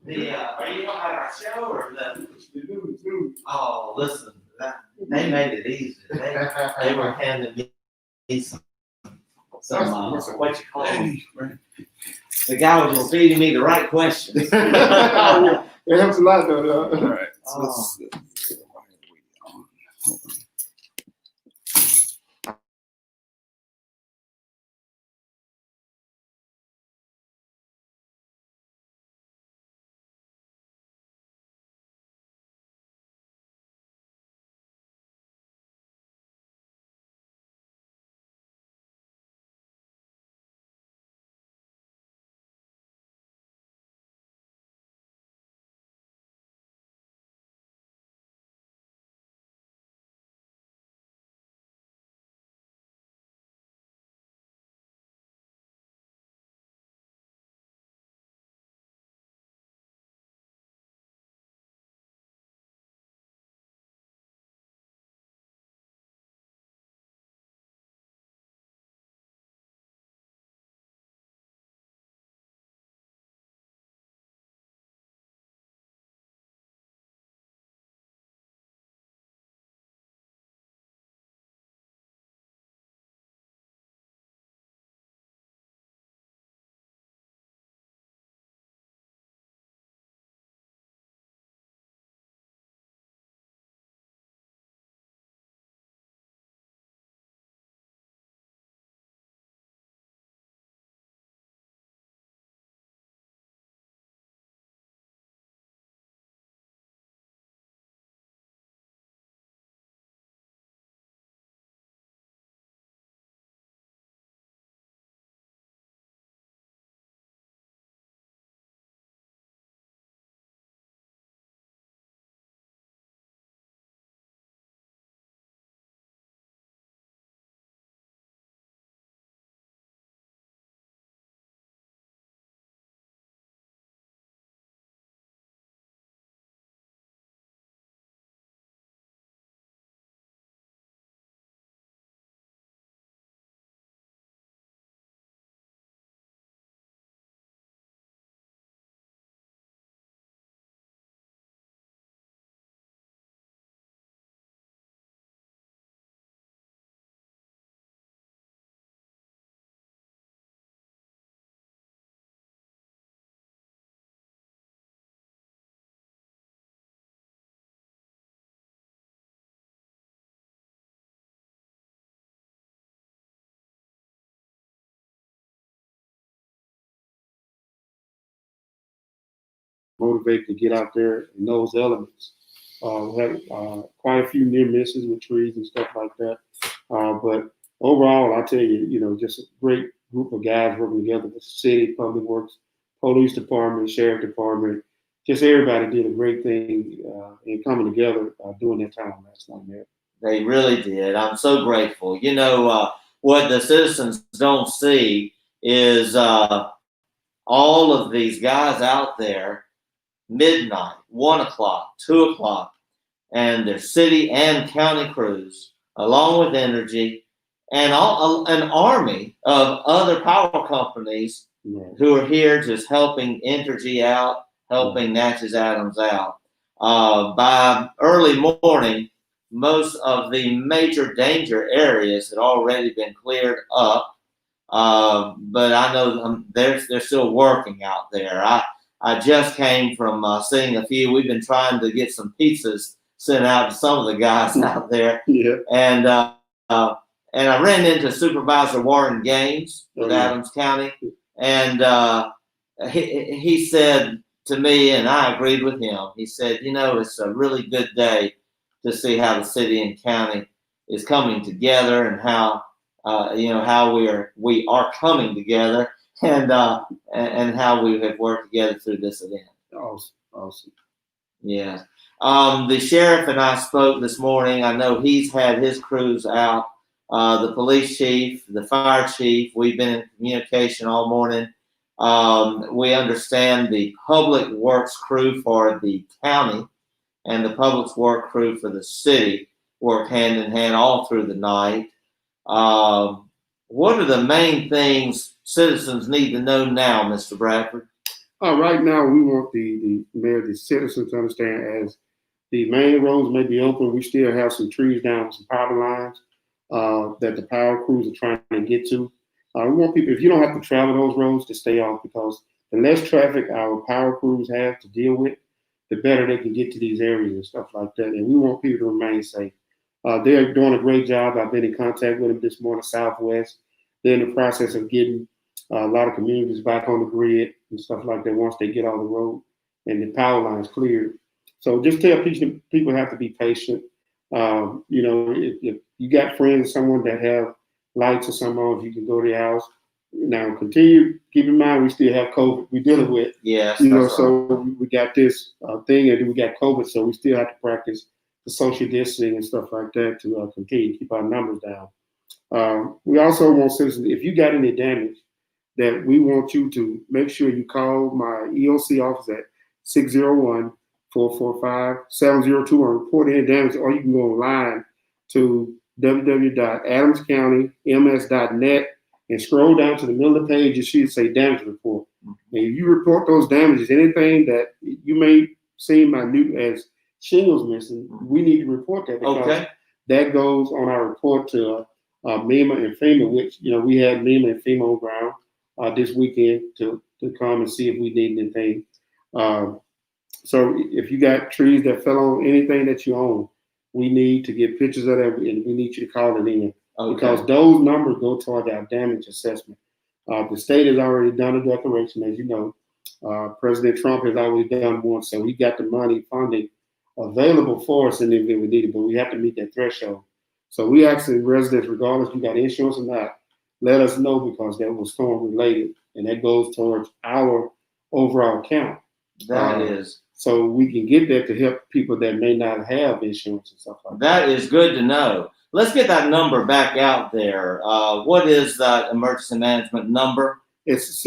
Are you talking about our show or the? The Oh, listen, they made it easy. They were handing me some what you call them? The guy was just feeding me the right questions. It helps a lot, though. All right. So motivated to get out there in those elements. We had quite a few near misses with trees and stuff like that. But overall, I tell you, just a great group of guys working together with the city, public works, police department, sheriff department. Just everybody did a great thing in coming together during that time last night, man. They really did. I'm so grateful. What the citizens don't see is all of these guys out there, midnight, 1 o'clock, 2 o'clock, and their city and county crews, along with energy, and an army of other power companies who are here just helping Entergy out, helping Natchez-Adams out. By early morning, most of the major danger areas had already been cleared up, but I know they're still working out there. I just came from seeing a few. We've been trying to get some pizzas sent out to some of the guys out there, and I ran into Supervisor Warren Gaines with Adams County, and he said to me, and I agreed with him. He said, it's a really good day to see how the city and county is coming together, and how how we are coming together, and how we have worked together through this event. Awesome. Yeah. The sheriff and I spoke this morning. I know he's had his crews out. The police chief, the fire chief, we've been in communication all morning. We understand the public works crew for the county and the public works crew for the city work hand in hand all through the night. What are the main things citizens need to know now, Mr. Bradford? Right now, we want the citizens to understand as the main roads may be open, we still have some trees down with some power lines that the power crews are trying to get to. We want people, if you don't have to travel those roads, to stay off because the less traffic our power crews have to deal with, the better they can get to these areas and stuff like that. And we want people to remain safe. They're doing a great job. I've been in contact with them this morning, Southwest. They're in the process of getting a lot of communities back on the grid and stuff like that once they get on the road and the power lines cleared. So just tell people have to be patient. If you got friends or someone that have lights or something, if you can go to their house. Now, keep in mind, we still have COVID we're dealing with. Yes. So we got this thing and we got COVID, so we still have to practice the social distancing and stuff like that to continue to keep our numbers down. We also want citizens, if you got any damage, that we want you to make sure you call my EOC office at 601-445-7021. Report any damage, or you can go online to www.adamscountyms.net and scroll down to the middle of the page. You should say damage report. And if you report those damages, anything that you may seem minute as shingles missing, we need to report that because that goes on our report to MEMA and FEMA, which we had MEMA and FEMA on ground this weekend to come and see if we need anything. So if you got trees that fell on anything that you own, we need to get pictures of that, and we need you to call it in because those numbers go toward our damage assessment. The state has already done a declaration, as you know. President Trump has already done one, so he got the money funding available for us in the event we need it, but we have to meet that threshold. So we asking residents, regardless if you got insurance or not, let us know because that was storm related, and that goes towards our overall count. That is. So we can get that to help people that may not have insurance and stuff like that. That is good to know. Let's get that number back out there. What is that emergency management number? It's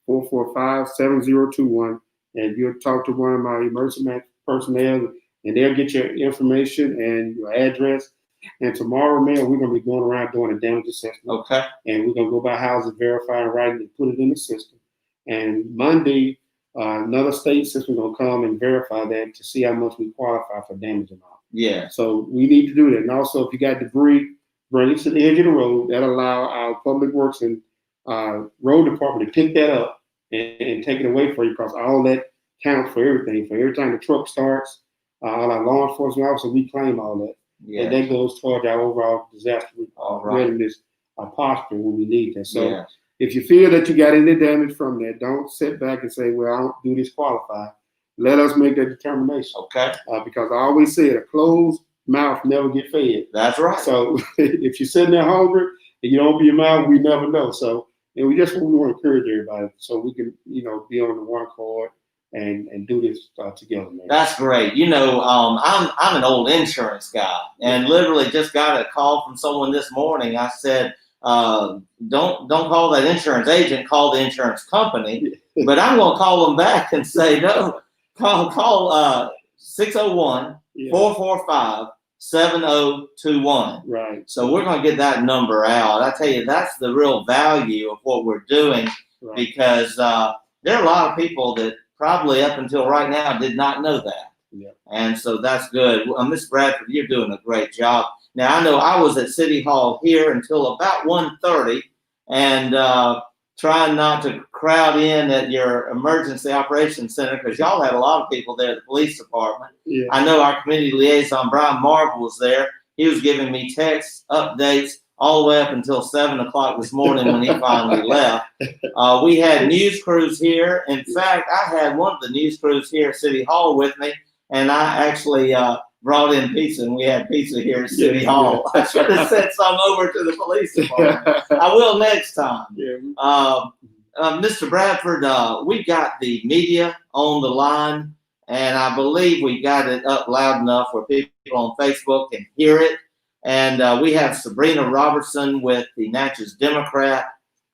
601-445-7021, and you'll talk to one of my emergency management personnel, and they'll get your information and your address. And tomorrow, man, we're going to be going around doing a damage assessment. Okay. And we're going to go by houses, verify and write it, and put it in the system. And Monday, another state system going to come and verify that to see how much we qualify for damage amount. Yeah. So we need to do that. And also, if you got debris, bring it to the edge of the road. That allow our public works and road department to pick that up and take it away for you because all that counts for everything. For every time the truck starts, all our law enforcement officers, we claim all that. Yeah. And that goes toward our overall disaster readiness posture when we need that. So if you feel that you got any damage from that, don't sit back and say, well, I don't do this qualify. Let us make that determination. Okay. Because I always say a closed mouth never get fed. That's right. So if you're sitting there hungry and you don't open your mouth, we never know. So and we want to encourage everybody so we can, be on the one accord and do this together, man. That's great. I'm an old insurance guy, and literally just got a call from someone this morning. I said, don't call that insurance agent, call the insurance company. But I'm going to call them back and say, no, call 601-445-7021. Right. So we're going to get that number out. I tell you, that's the real value of what we're doing because there are a lot of people that probably up until right now did not know that. Yeah. And so that's good. Ms. Bradford, you're doing a great job. Now, I know I was at City Hall here until about 1:30 and trying not to crowd in at your emergency operations center because y'all had a lot of people there at the police department. Yeah. I know our community liaison, Brian Marvel, was there. He was giving me text updates all the way up until 7 o'clock this morning when he finally left. We had news crews here. In fact, I had one of the news crews here at City Hall with me, and I actually brought in pizza, and we had pizza here at City Hall. I should have sent some over to the police department. I will next time. Mr. Bradford, we got the media on the line, and I believe we got it up loud enough where people on Facebook can hear it. And we have Sabrina Robertson with the Natchez Democrat.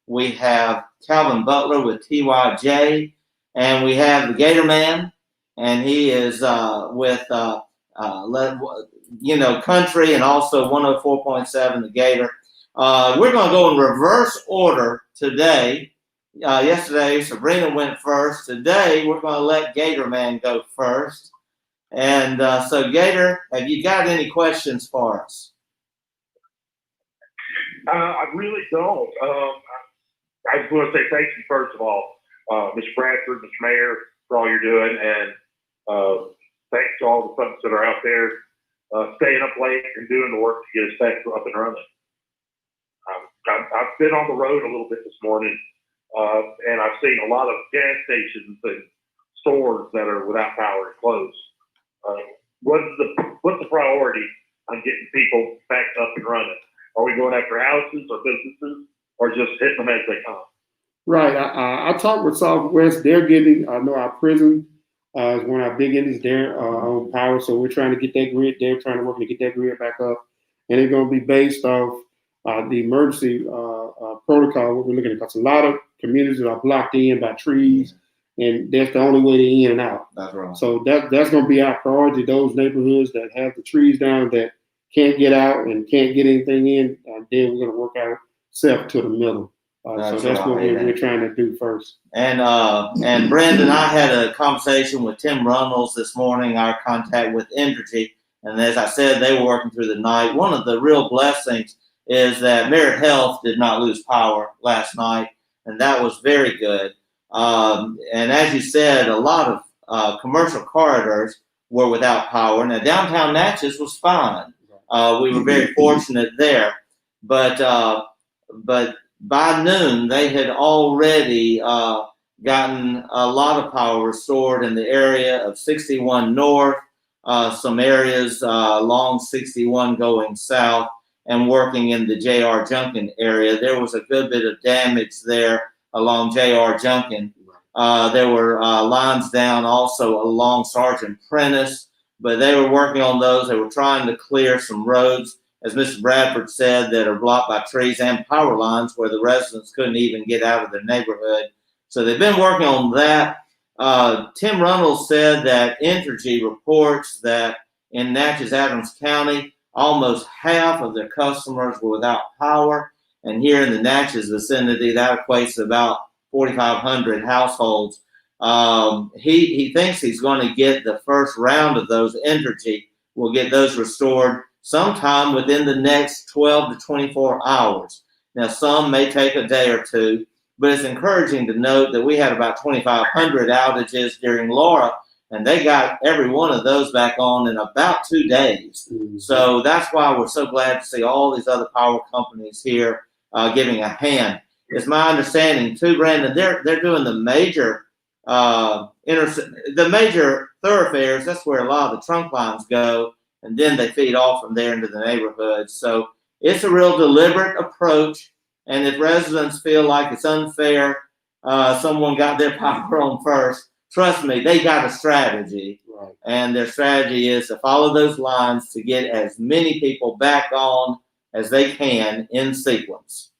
We have Calvin Butler with TYJ. And we have the Gator Man. And he is with, Country and also 104.7, the Gator. We're going to go in reverse order today yesterday, Sabrina went first. Today, we're going to let Gator Man go first. And so, Gator, have you got any questions for us? I really don't. I just want to say thank you, first of all, Mr. Bradford, Mr. Mayor, for all you're doing. And thanks to all the folks that are out there staying up late and doing the work to get us back up and running. I've been on the road a little bit this morning, and I've seen a lot of gas stations and stores that are without power and closed. What's the priority on getting people back up and running? Are we going after houses or businesses, or just hitting them as they come? Right. I talked with Southwest. They're getting, I know our prison is one of our big entities there on power. So we're trying to get that grid. They're trying to work to get that grid back up. And it's going to be based off the emergency protocol, what we're looking at. Because a lot of communities are blocked in by trees, and that's the only way to in and out. That's right. So that's going to be our priority. Those neighborhoods that have the trees down that can't get out and can't get anything in, then we're going to work out self to the middle. So that's what we're trying to do first. And Brandon, I had a conversation with Tim Runnels this morning, our contact with Entergy. And as I said, they were working through the night. One of the real blessings is that Merit Health did not lose power last night, and that was very good. And as you said, a lot of commercial corridors were without power. Now, downtown Natchez was fine. We were very fortunate there. But by noon, they had already gotten a lot of power restored in the area of 61 North, some areas along 61 going south, and working in the J.R. Junkin area. There was a good bit of damage there along J.R. Junkin. There were lines down also along Sergeant Prentice, but they were working on those. They were trying to clear some roads, as Mr. Bradford said, that are blocked by trees and power lines where the residents couldn't even get out of their neighborhood. So they've been working on that. Tim Runnels said that Entergy reports that in Natchez-Adams County, almost half of their customers were without power. And here in the Natchez vicinity, that equates to about 4,500 households. He thinks he's going to get the first round of those. Entergy will get those restored sometime within the next 12 to 24 hours. Now, some may take a day or two, but it's encouraging to note that we had about 2,500 outages during Laura, and they got every one of those back on in about 2 days. Mm-hmm. So that's why we're so glad to see all these other power companies here giving a hand. It's my understanding too, Brandon, they're doing the major major thoroughfares. That's where a lot of the trunk lines go, and then they feed off from there into the neighborhood. So it's a real deliberate approach. And if residents feel like it's unfair, someone got their power on first, trust me, they got a strategy. Right. And their strategy is to follow those lines to get as many people back on as they can in sequence.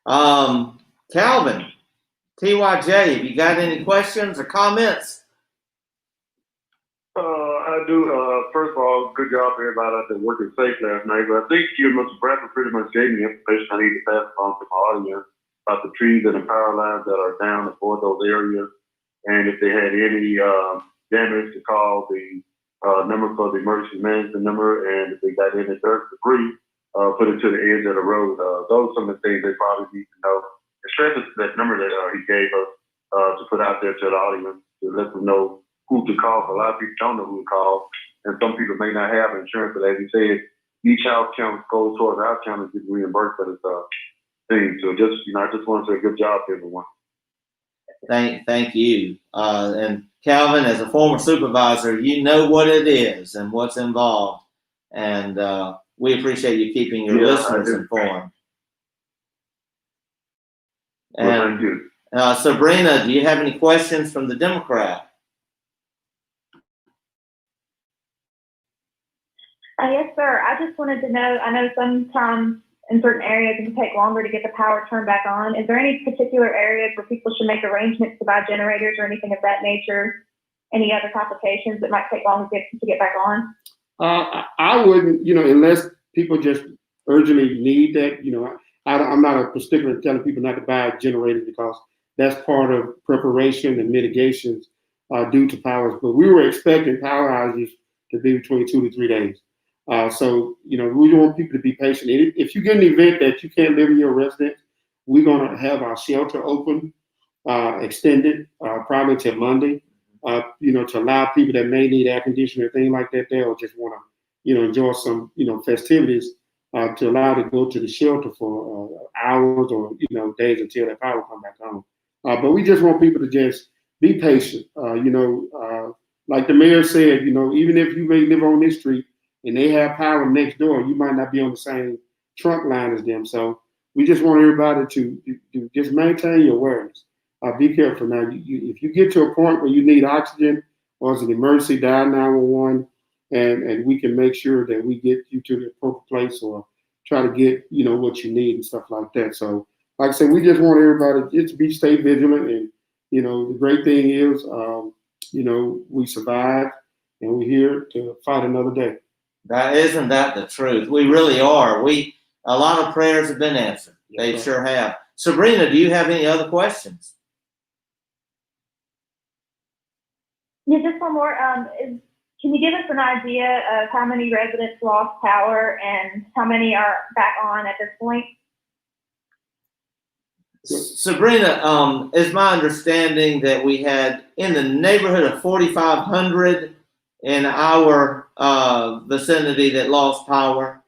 Calvin, TYJ, have you got any questions or comments? I do. First of all, good job to everybody out there working safe last night. But I think you, Mr. Bradford, pretty much gave me information I need to pass on to my audience about the trees and the power lines that are down and for those areas. And if they had any damage, to call the number for the emergency management number. And if they got any dirt, debris, put it to the edge of the road. Those are some of the things they probably need to know. Especially that number that he gave us to put out there to the audience to let them know who to call. A lot of people don't know who to call, and some people may not have insurance. But as you said, each house count goes towards our count and gets reimbursed for this thing. So just, I just want to say good job to everyone. Thank you. And Calvin, as a former supervisor, you know what it is and what's involved, and we appreciate you keeping your listeners informed. Well, thank you. Sabrina, do you have any questions from the Democrat? Yes, sir. I just wanted to know, I know sometimes in certain areas it can take longer to get the power turned back on. Is there any particular areas where people should make arrangements to buy generators or anything of that nature? Any other complications that might take longer to get back on? I wouldn't, unless people just urgently need that, I'm not a stickler telling people not to buy generators because that's part of preparation and mitigations due to powers. But we were expecting power outages to be between 2 to 3 days. So, we want people to be patient. If you get an event that you can't live in your residence, we're going to have our shelter open, extended, probably till Monday, to allow people that may need air conditioning or things like that there, or just want to, enjoy some, festivities, to allow to go to the shelter for hours or, days until that power come back on. But we just want people to just be patient. Like the mayor said, even if you may live on this street and they have power next door, you might not be on the same trunk line as them. So we just want everybody to just maintain your awareness. Be careful. Now, if you get to a point where you need oxygen or it's an emergency, dial 911, and we can make sure that we get you to the appropriate place or try to get, what you need and stuff like that. So, like I said, we just want everybody just to stay vigilant. And, the great thing is, we survived and we're here to fight another day. Isn't that the truth? We really are. A lot of prayers have been answered. Yes, They sir. sure have. Sabrina, do you have any other questions? Yeah, just one more. Can you give us an idea of how many residents lost power and how many are back on at this point? Sabrina, is my understanding that we had in the neighborhood of 4,500 in our vicinity that lost power.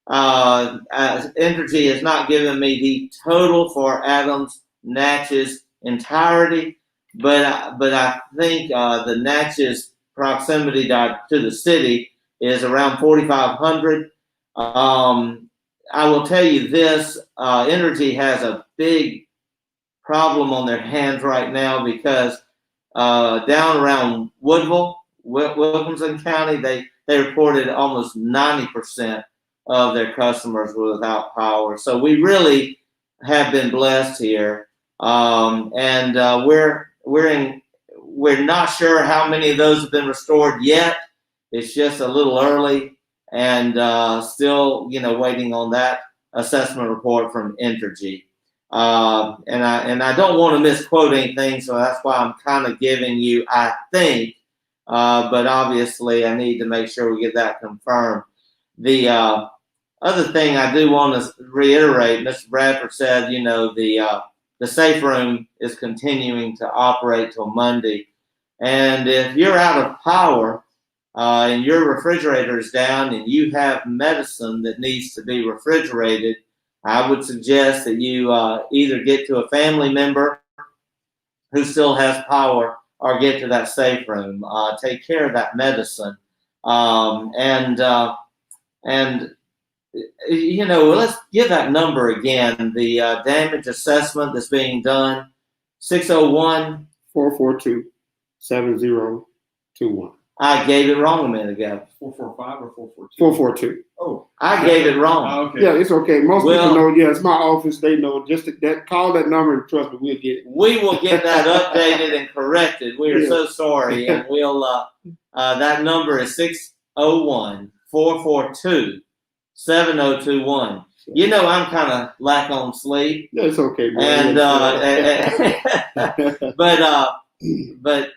Entergy has not given me the total for Adams Natchez entirety, but I think the Natchez proximity to the city is around 4,500. I will tell you this: Entergy has a big problem on their hands right now because down around Woodville, Wilkinson County, they reported almost 90% of their customers were without power. So we really have been blessed here, and we're not sure how many of those have been restored yet. It's just a little early, and still, waiting on that assessment report from Entergy. And I don't want to misquote anything, so that's why I'm kind of giving you, I think, but obviously I need to make sure we get that confirmed. The other thing I do want to reiterate, Mr. Bradford said, the safe room is continuing to operate till Monday. And if you're out of power and your refrigerator is down and you have medicine that needs to be refrigerated, I would suggest that you either get to a family member who still has power or get to that safe room. Take care of that medicine. Let's give that number again. The damage assessment that's being done, 601 442 7021. I gave it wrong a minute ago. 445 or 442? 442. Oh, I gave it wrong. okay. Yeah, it's okay. Most Well, people know. Yeah, it's my office. They know. Just that call that number and trust me, we'll get it. We will get that updated and corrected. We are Yeah. so sorry, and we'll. That number is 601 442 7021. I'm kind of lack on sleep, Yeah, it's okay, and man. but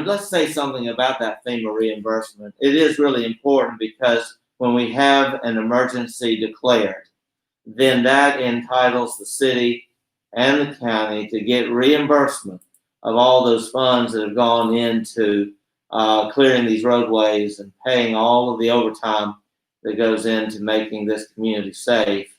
let's say something about that FEMA reimbursement. It is really important because when we have an emergency declared, then that entitles the city and the county to get reimbursement of all those funds that have gone into clearing these roadways and paying all of the overtime that goes into making this community safe.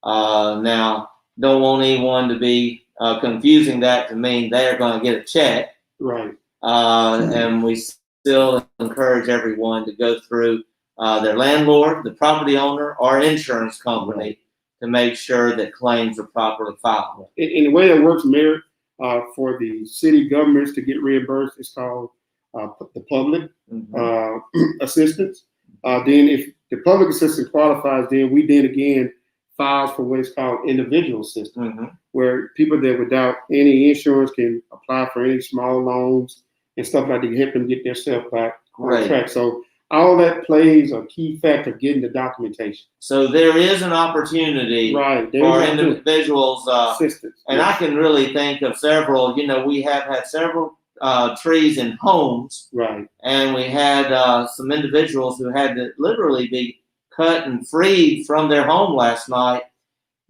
Now, don't want anyone to be confusing that to mean they're going to get a check. Right. And we still encourage everyone to go through their landlord, the property owner, or insurance company to make sure that claims are properly filed. In the way it works, Mayor, for the city governments to get reimbursed, it's called the public assistance. Then if the public assistance qualifies, then we again files for what is called individual assistance, where people that without any insurance can apply for any small loans and stuff like that to help them get their stuff back on track. So all that plays a key factor of getting the documentation. So there is an opportunity Right. for individuals, Assistance. and I can really think of several. You know, we have had several trees in homes, Right. and we had some individuals who had to literally be cut and freed from their home last night.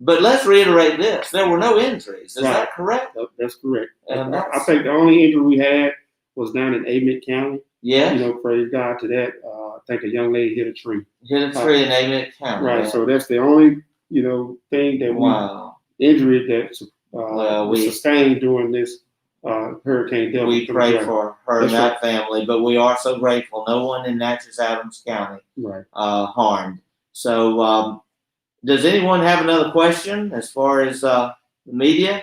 But let's reiterate this: there were no injuries. Is that correct? That's correct. And I think the only injury we had was down in Amite County. Yeah. You know, praise God to that. I think a young lady hit a tree. Hit a tree in Amite County. Right. So that's the only, thing that injury that was sustained during this Hurricane Delta. We pray for her and that family, but we are so grateful. No one in Natchez-Adams County harmed. So, does anyone have another question as far as the media?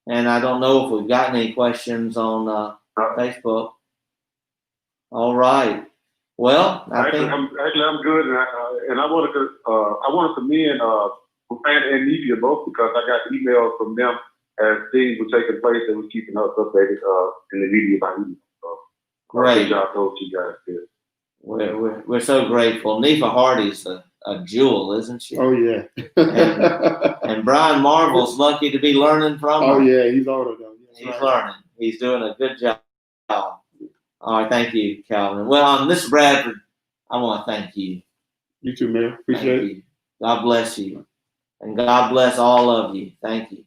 And I don't know if we've gotten any questions on Facebook. All right. Well, I think I'm good, and I want to commend Fran and Nevia both because I got emails from them as things were taking place and was keeping us updated in the media by email. So, great job to you guys did. We're so grateful. Nifa Hardy's a jewel, isn't she? Oh yeah. and Brian Marvel's lucky to be learning from her. Oh yeah, he's older though. He's learning. He's doing a good job. All right, thank you, Calvin. Well, Mr. Bradford, I want to thank you. You too, man. Appreciate it. God bless you. And God bless all of you. Thank you.